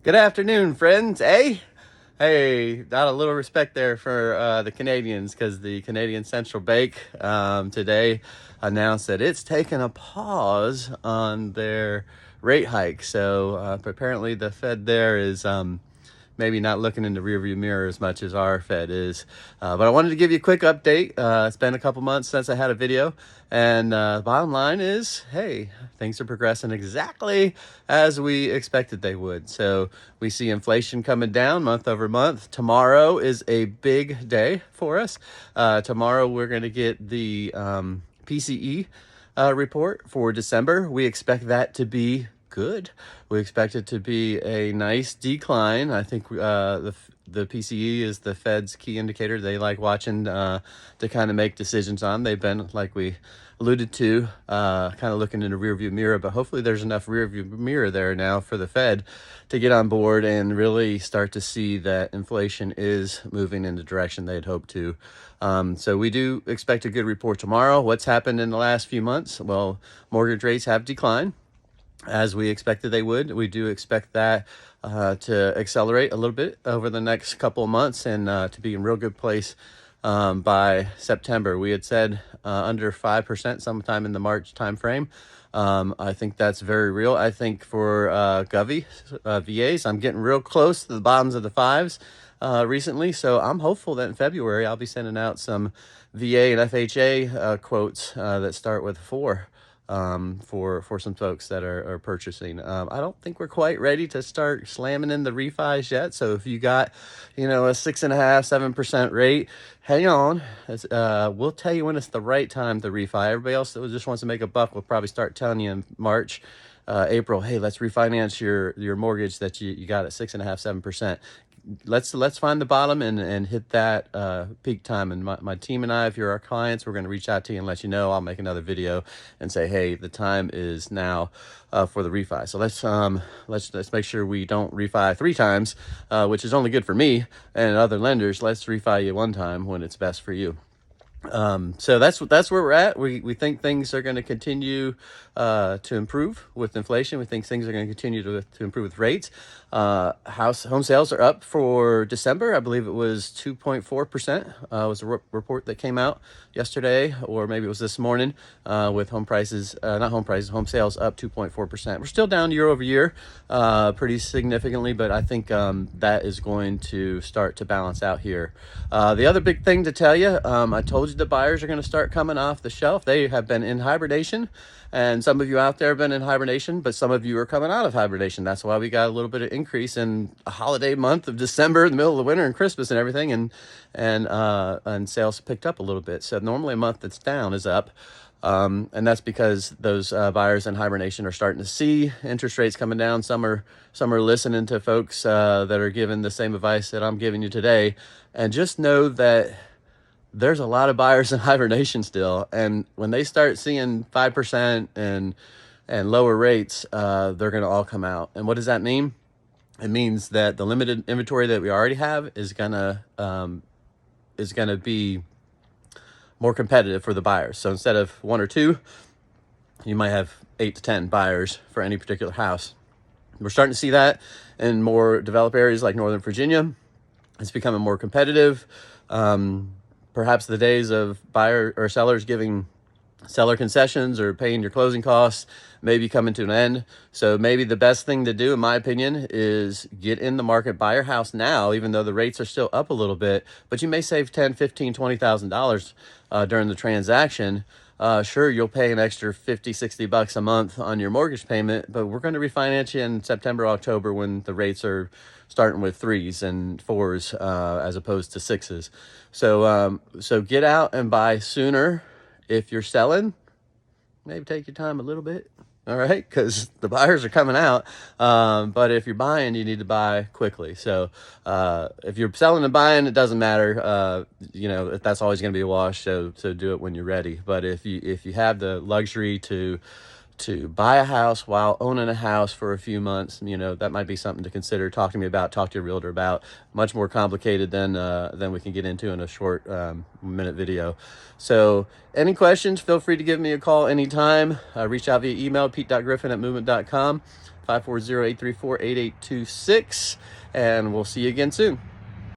Good afternoon, friends. Hey, got a little respect there for the Canadians because the Canadian Central Bank today announced that it's taken a pause on their rate hike. So apparently the Fed there is maybe not looking in the rearview mirror as much as our Fed is. But I wanted to give you a quick update. It's been a couple months since I had a video, and bottom line is, hey, things are progressing exactly as we expected they would. So we see inflation coming down month over month. Tomorrow is a big day for us. Tomorrow we're going to get the PCE report for December. We expect that to be good. We expect it to be a nice decline. I think the PCE is the Fed's key indicator. They like watching to kind of make decisions on. They've been, like we alluded to, kind of looking in the rearview mirror, but hopefully there's enough rearview mirror there now for the Fed to get on board and really start to see that inflation is moving in the direction they'd hoped to. So we do expect a good report tomorrow. What's happened in the last few months? Well, mortgage rates have declined as we expected they would. We do expect that to accelerate a little bit over the next couple of months and to be in real good place by September. We had said under 5% sometime in the March timeframe. I think that's very real. I think for VAs, I'm getting real close to the bottoms of the fives recently. So I'm hopeful that in February I'll be sending out some VA and FHA quotes that start with 4 for some folks that are purchasing. I don't think we're quite ready to start slamming in the refis yet. So if you got, a 6.5-7% rate, hang on. We'll tell you when it's the right time to refi. Everybody else that just wants to make a buck will probably start telling you in March, April, hey, let's refinance your mortgage that you got at 6.5-7%. Let's find the bottom and hit that peak time. And my team and I, if you're our clients, we're going to reach out to you and let you know. I'll make another video and say, hey, the time is now for the refi. So let's make sure we don't refi 3 times, which is only good for me and other lenders. Let's refi you 1 time when it's best for you. So that's where we're at. We think things are going to continue to improve with inflation. We think things are going to continue to improve with rates. Home sales are up for December. I believe it was 2.4%. Was a report that came out yesterday, or maybe it was this morning, with home sales up 2.4%. We're still down year over year, pretty significantly, but I think that is going to start to balance out here. The other big thing to tell you, I told you the buyers are going to start coming off the shelf. They have been in hibernation, and some of you out there have been in hibernation, but some of you are coming out of hibernation. That's why we got a little bit of increase in a holiday month of December, in the middle of the winter and Christmas and everything, and sales picked up a little bit. So normally a month that's down is up. And that's because those buyers in hibernation are starting to see interest rates coming down. Some are listening to folks that are giving the same advice that I'm giving you today. And just know that there's a lot of buyers in hibernation still. And when they start seeing 5% and lower rates, they're going to all come out. And what does that mean? It means that the limited inventory that we already have is gonna be more competitive for the buyers. So instead of 1 or 2, you might have 8 to 10 buyers for any particular house. We're starting to see that in more developed areas like Northern Virginia. It's becoming more competitive. Perhaps the days of buyer or sellers giving seller concessions or paying your closing costs may be coming to an end. So maybe the best thing to do, in my opinion, is get in the market, buy your house now, even though the rates are still up a little bit, but you may save $10,000, $15,000, $20,000 during the transaction. Sure, you'll pay an extra $50-$60 a month on your mortgage payment, but we're going to refinance you in September, October, when the rates are starting with 3s and 4s as opposed to 6s. So get out and buy sooner. If you're selling, maybe take your time a little bit, all right, because the buyers are coming out. But if you're buying, you need to buy quickly. So if you're selling and buying, it doesn't matter. That's always going to be a wash. So do it when you're ready. But if you have the luxury to buy a house while owning a house for a few months, that might be something to consider. Talk to me about, talk to your realtor about. Much more complicated than we can get into in a short minute video. So any questions, feel free to give me a call anytime. Reach out via email, pete.griffin@movement.com. 540-834-8826. And we'll see you again soon.